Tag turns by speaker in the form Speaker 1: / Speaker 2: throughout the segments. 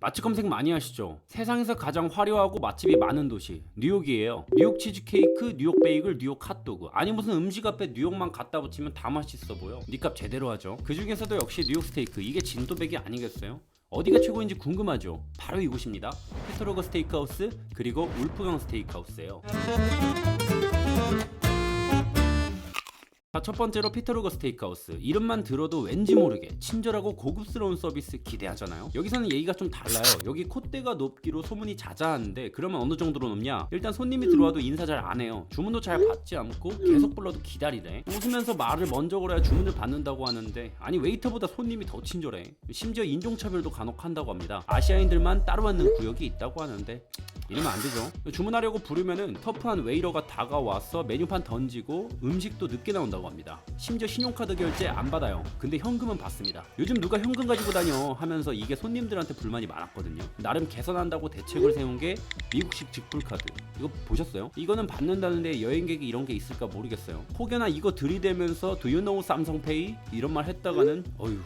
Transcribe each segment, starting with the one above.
Speaker 1: 맛집 검색 많이 하시죠? 세상에서 가장 화려하고 맛집이 많은 도시 뉴욕이에요. 뉴욕 치즈케이크, 뉴욕 베이글, 뉴욕 핫도그. 아니 무슨 음식 앞에 뉴욕만 갖다 붙이면 다 맛있어 보여. 니값 제대로 하죠. 그 중에서도 역시 뉴욕 스테이크, 이게 진또배기 아니겠어요? 어디가 최고인지 궁금하죠? 바로 이곳입니다. 피터로거 스테이크하우스 그리고 울프강 스테이크하우스예요. 자, 첫 번째로 피터로거 스테이크하우스. 이름만 들어도 왠지 모르게 친절하고 고급스러운 서비스 기대하잖아요. 여기서는 얘기가 좀 달라요. 여기 콧대가 높기로 소문이 자자한데 그러면 어느 정도로 높냐? 일단 손님이 들어와도 인사 잘 안 해요. 주문도 잘 받지 않고 계속 불러도 기다리래. 웃으면서 말을 먼저 걸어야 주문을 받는다고 하는데 아니 웨이터보다 손님이 더 친절해. 심지어 인종차별도 간혹 한다고 합니다. 아시아인들만 따로 앉는 구역이 있다고 하는데 이러면 안 되죠. 주문하려고 부르면은 터프한 웨이터가 다가와서 메뉴판 던지고 음식도 늦게 나온다고 합니다. 심지어 신용카드 결제 안 받아요. 근데 현금은 받습니다. 요즘 누가 현금 가지고 다녀 하면서 이게 손님들한테 불만이 많았거든요. 나름 개선한다고 대책을 세운 게 미국식 직불카드. 이거 보셨어요? 이거는 받는다는데 여행객이 이런 게 있을까 모르겠어요. 혹여나 이거 들이대면서 Do you know 삼성페이? 이런 말 했다가는 어휴,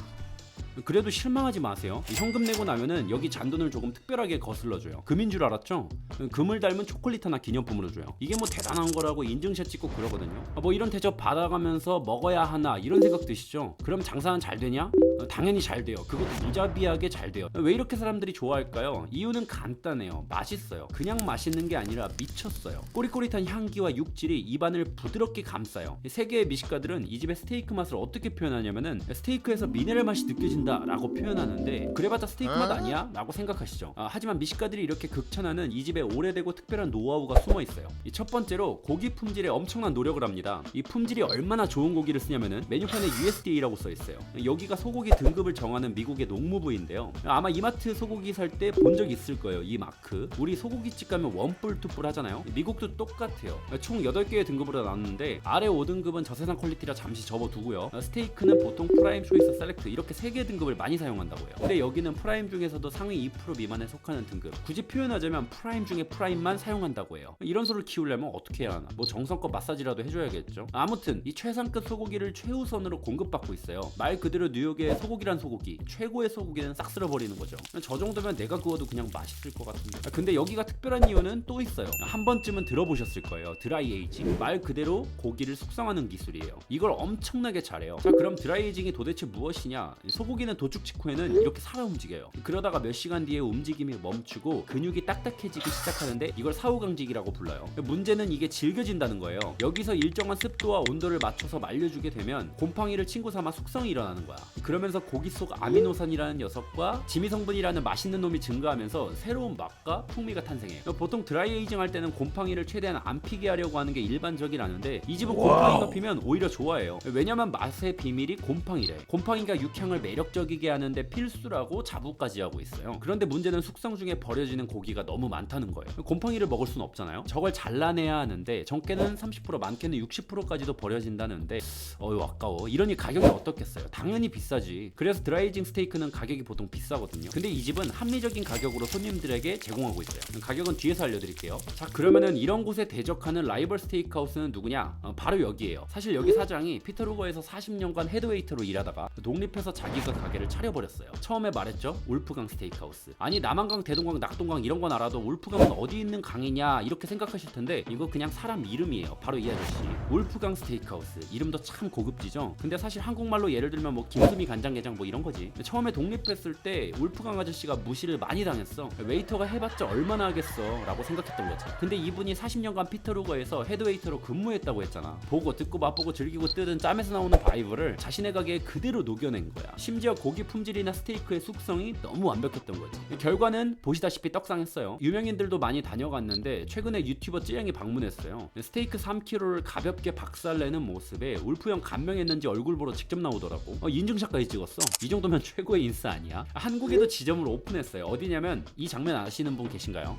Speaker 1: 그래도 실망하지 마세요. 현금 내고 나면은 여기 잔돈을 조금 특별하게 거슬러줘요. 금인 줄 알았죠? 금을 닮은 초콜릿 하나 기념품으로 줘요. 이게 뭐 대단한 거라고 인증샷 찍고 그러거든요. 뭐 이런 대접 받아가면서 먹어야 하나 이런 생각 드시죠? 그럼 장사는 잘 되냐? 당연히 잘 돼요. 그것도 무자비하게 잘 돼요. 왜 이렇게 사람들이 좋아할까요? 이유는 간단해요. 맛있어요. 그냥 맛있는 게 아니라 미쳤어요. 꼬릿꼬릿한 향기와 육질이 입안을 부드럽게 감싸요. 세계의 미식가들은 이 집의 스테이크 맛을 어떻게 표현하냐면은 스테이크에서 미네랄 맛이 느껴진다 라고 표현하는데 그래봤자 스테이크 맛 아니야? 라고 생각하시죠. 하지만 미식가들이 이렇게 극찬하는 이 집에 오래되고 특별한 노하우가 숨어 있어요. 첫 번째로 고기 품질에 엄청난 노력을 합니다. 이 품질이 얼마나 좋은 고기를 쓰냐면은 메뉴판에 USDA라고 써 있어요. 여기가 소고기 등급을 정하는 미국의 농무부인데요. 아마 이마트 소고기 살 때 본 적 있을 거예요. 이 마크. 우리 소고기집 가면 원뿔 투뿔 하잖아요. 미국도 똑같아요. 총 8개의 등급으로 나눴는데 아래 5등급은 저세상 퀄리티라 잠시 접어두고요. 스테이크는 보통 프라임, 초이스, 셀렉트 이렇게 3개 등급을 많이 사용한다고요. 근데 여기는 프라임 중에서도 상위 2% 미만에 속하는 등급. 굳이 표현하자면 프라임 중에 프라임만 사용한다고 해요. 이런 소를 키우려면 어떻게 해야 하나? 뭐 정성껏 마사지라도 해줘야겠죠. 아무튼 이 최상급 소고기를 최우선으로 공급받고 있어요. 말 그대로 뉴욕의 소고기란 소고기, 최고의 소고기는 싹 쓸어버리는 거죠. 저 정도면 내가 구워도 그냥 맛있을 것 같은데. 근데 여기가 특별한 이유는 또 있어요. 한 번쯤은 들어보셨을 거예요. 드라이 에이징. 말 그대로 고기를 숙성하는 기술이에요. 이걸 엄청나게 잘해요. 자, 그럼 드라이 에이징이 도대체 무엇이냐? 소고기는 도축 직후에는 이렇게 살아 움직여요. 그러다가 몇 시간 뒤에 움직임이 멈추고 근육이 딱딱해지기 시작하는데 이걸 사후강직이라고 불러요. 문제는 이게 질겨진다는 거예요. 여기서 일정한 습도와 온도를 맞춰서 말려주게 되면 곰팡이를 친구 삼아 숙성이 일어나는 거야. 그러면서 고기 속 아미노산이라는 녀석과 지미성분이라는 맛있는 놈이 증가하면서 새로운 맛과 풍미가 탄생해요. 보통 드라이 에이징 할 때는 곰팡이를 최대한 안 피게 하려고 하는 게 일반적이라는데 이 집은 곰팡이가 피면 오히려 좋아해요. 왜냐면 맛의 비밀이 곰팡이래. 곰팡이가 육향을 매력적이게 하는데 필수라고 자부까지 하고 있어요. 그런데 문제는 숙성 중에 버려지는 고기가 너무 많다는 거예요. 곰팡이를 먹을 수는 없잖아요. 저걸 잘라내야 하는데 적게는 30%, 많게는 60%까지도 버려진다는데 어휴 아까워. 이러니 가격이 어떻겠어요? 당연히 비싸지. 그래서 드라이징 스테이크는 가격이 보통 비싸거든요. 근데 이 집은 합리적인 가격으로 손님들에게 제공하고 있어요. 가격은 뒤에서 알려드릴게요. 자, 그러면은 이런 곳에 대적하는 라이벌 스테이크하우스는 누구냐? 바로 여기에요. 사실 여기 사장이 피터루거에서 40년간 헤드웨이터로 일하다가 독립해서 자기가 가게를 차려버렸어요. 처음에 말했죠? 울프강 스테이크하우스. 아니 남한강, 대동강, 낙동강 이런 건 알아도 울프강은 어디 있는 강이냐 이렇게 생각하실 텐데 이거 그냥 사람 이름이에요. 바로 이 아저씨. 울프강 스테이크하우스. 이름도 참 고급지죠? 근데 사실 한국말로 예를 들면 뭐 김수미 간장게장 뭐 이런 거지. 처음에 독립했을 때 울프강 아저씨가 무시를 많이 당했어. 웨이터가 해봤자 얼마나 하겠어 라고 생각했던 거지. 근데 이분이 40년간 피터루거에서 헤드웨이터로 근무했다고 했잖아. 보고 듣고 맛보고 즐기고 뜯은 짬에서 나오는 바이브를 자신의 가게에 그대로 녹여낸 거야. 심지어 고기 품질이나 스테이크의 숙성이 너무 완벽했던 거지. 결과는 보시다시피 떡상했어요. 유명인들도 많이 다녀갔는데 최근에 유튜버 찌양이 방문했어요. 스테이크 3kg를 가볍게 박살내는 모습에 울프 형 감명했는지 얼굴 보러 직접 나오더라고. 인증샷까지 찍었어. 이 정도면 최고의 인싸 아니야? 한국에도 지점을 오픈했어요. 어디냐면 이 장면 아시는 분 계신가요?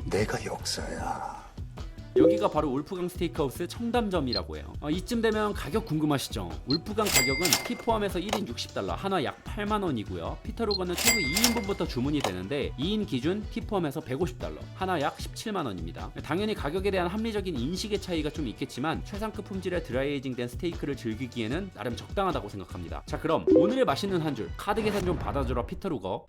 Speaker 2: 내가 역사야.
Speaker 1: 여기가 바로 울프강 스테이크하우스 청담점이라고 해요. 이쯤 되면 가격 궁금하시죠? 울프강 가격은 티 포함해서 1인 60달러, 한화 약 8만원이고요. 피터루거는 최소 2인분부터 주문이 되는데 2인 기준 티 포함해서 150달러, 한화 약 17만원입니다. 당연히 가격에 대한 합리적인 인식의 차이가 좀 있겠지만 최상급 품질의 드라이에이징된 스테이크를 즐기기에는 나름 적당하다고 생각합니다. 자, 그럼 오늘의 맛있는 한 줄 카드 계산 좀 받아주라 피터루거.